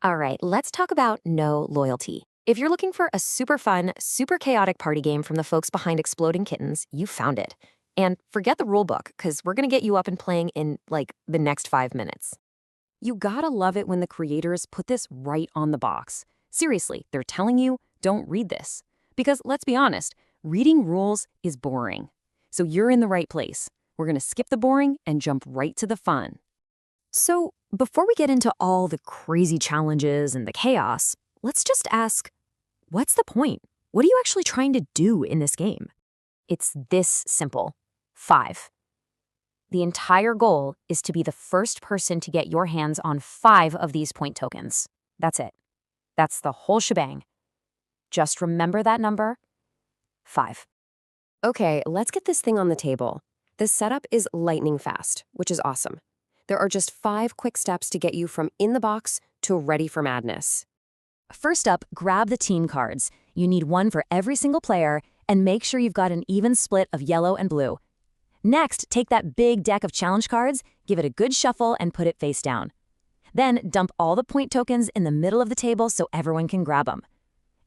All right, let's talk about no loyalty. If you're looking for a super fun, super chaotic party game from the folks behind Exploding Kittens, you found it. And forget the rule book, because we're going to get you up and playing in, like, the next 5 minutes. You gotta love it when the creators put this right on the box. Seriously, they're telling you, don't read this. Because let's be honest, reading rules is boring. So you're in the right place. We're gonna skip the boring and jump right to the fun. So, before we get into all the crazy challenges and the chaos, let's just ask, what's the point? What are you actually trying to do in this game? It's this simple. 5. The entire goal is to be the first person to get your hands on 5 of these point tokens. That's it. That's the whole shebang. Just remember that number, 5. Okay, let's get this thing on the table. The setup is lightning fast, which is awesome. There are just 5 quick steps to get you from in the box to ready for madness. First up, grab the team cards. You need one for every single player, and make sure you've got an even split of yellow and blue. Next, take that big deck of challenge cards, give it a good shuffle, and put it face down. Then, dump all the point tokens in the middle of the table so everyone can grab them.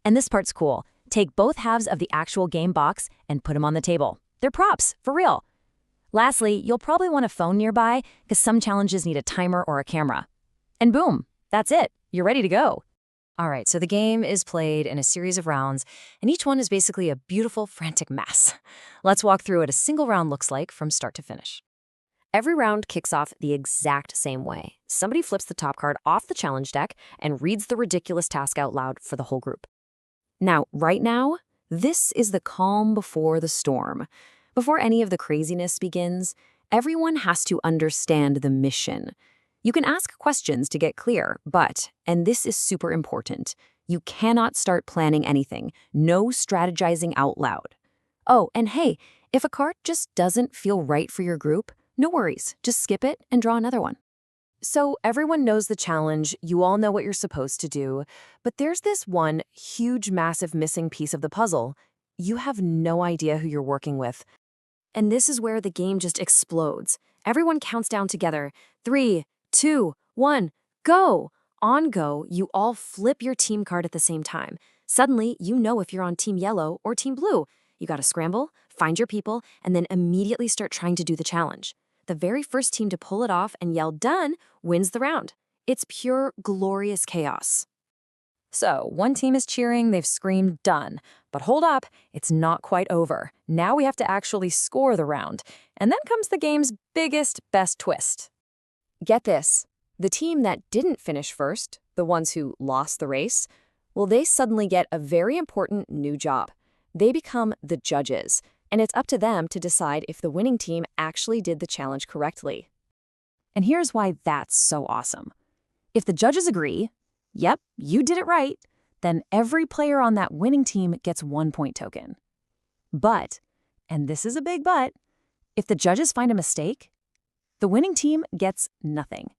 And this part's cool. Take both halves of the actual game box and put them on the table. They're props, for real. Lastly, you'll probably want a phone nearby because some challenges need a timer or a camera. And boom, that's it. You're ready to go. All right, so the game is played in a series of rounds, and each one is basically a beautiful, frantic mess. Let's walk through what a single round looks like from start to finish. Every round kicks off the exact same way. Somebody flips the top card off the challenge deck and reads the ridiculous task out loud for the whole group. Now, right now, this is the calm before the storm. Before any of the craziness begins, everyone has to understand the mission. You can ask questions to get clear, but, and this is super important, you cannot start planning anything. No strategizing out loud. Oh, and hey, if a card just doesn't feel right for your group, no worries, just skip it and draw another one. So everyone knows the challenge, you all know what you're supposed to do, but there's this one huge, massive missing piece of the puzzle. You have no idea who you're working with. And this is where the game just explodes. Everyone counts down together. 3, 2, 1, go! On go, you all flip your team card at the same time. Suddenly, you know if you're on Team Yellow or Team Blue. You gotta scramble, find your people, and then immediately start trying to do the challenge. The very first team to pull it off and yell done wins the round. It's pure, glorious chaos. So, one team is cheering, they've screamed done. But hold up, it's not quite over. Now we have to actually score the round. And then comes the game's biggest, best twist. Get this, the team that didn't finish first, the ones who lost the race, well, they suddenly get a very important new job. They become the judges, and it's up to them to decide if the winning team actually did the challenge correctly. And here's why that's so awesome. If the judges agree, yep, you did it right, then every player on that winning team gets 1 point token. But, and this is a big but, if the judges find a mistake, the winning team gets nothing.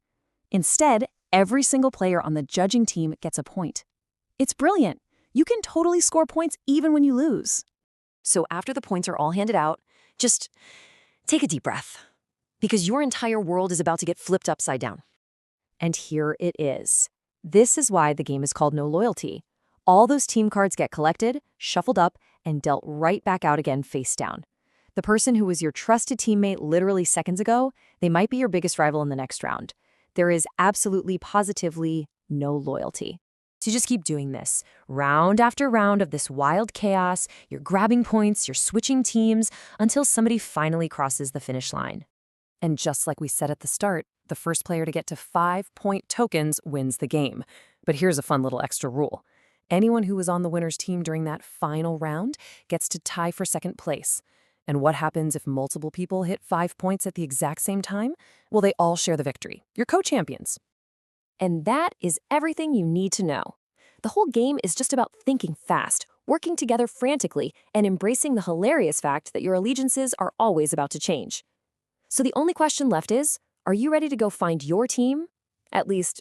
Instead, every single player on the judging team gets a point. It's brilliant. You can totally score points even when you lose. So after the points are all handed out, just take a deep breath, because your entire world is about to get flipped upside down. And here it is. This is why the game is called No Loyalty. All those team cards get collected, shuffled up, and dealt right back out again face down. The person who was your trusted teammate literally seconds ago, they might be your biggest rival in the next round. There is absolutely, positively no loyalty. So just keep doing this. Round after round of this wild chaos, you're grabbing points, you're switching teams, until somebody finally crosses the finish line. And just like we said at the start, the first player to get to 5 point tokens wins the game. But here's a fun little extra rule. Anyone who was on the winner's team during that final round gets to tie for second place. And what happens if multiple people hit 5 points at the exact same time? Well, they all share the victory. You're co-champions. And that is everything you need to know. The whole game is just about thinking fast, working together frantically, and embracing the hilarious fact that your allegiances are always about to change. So the only question left is, are you ready to go find your team? At least,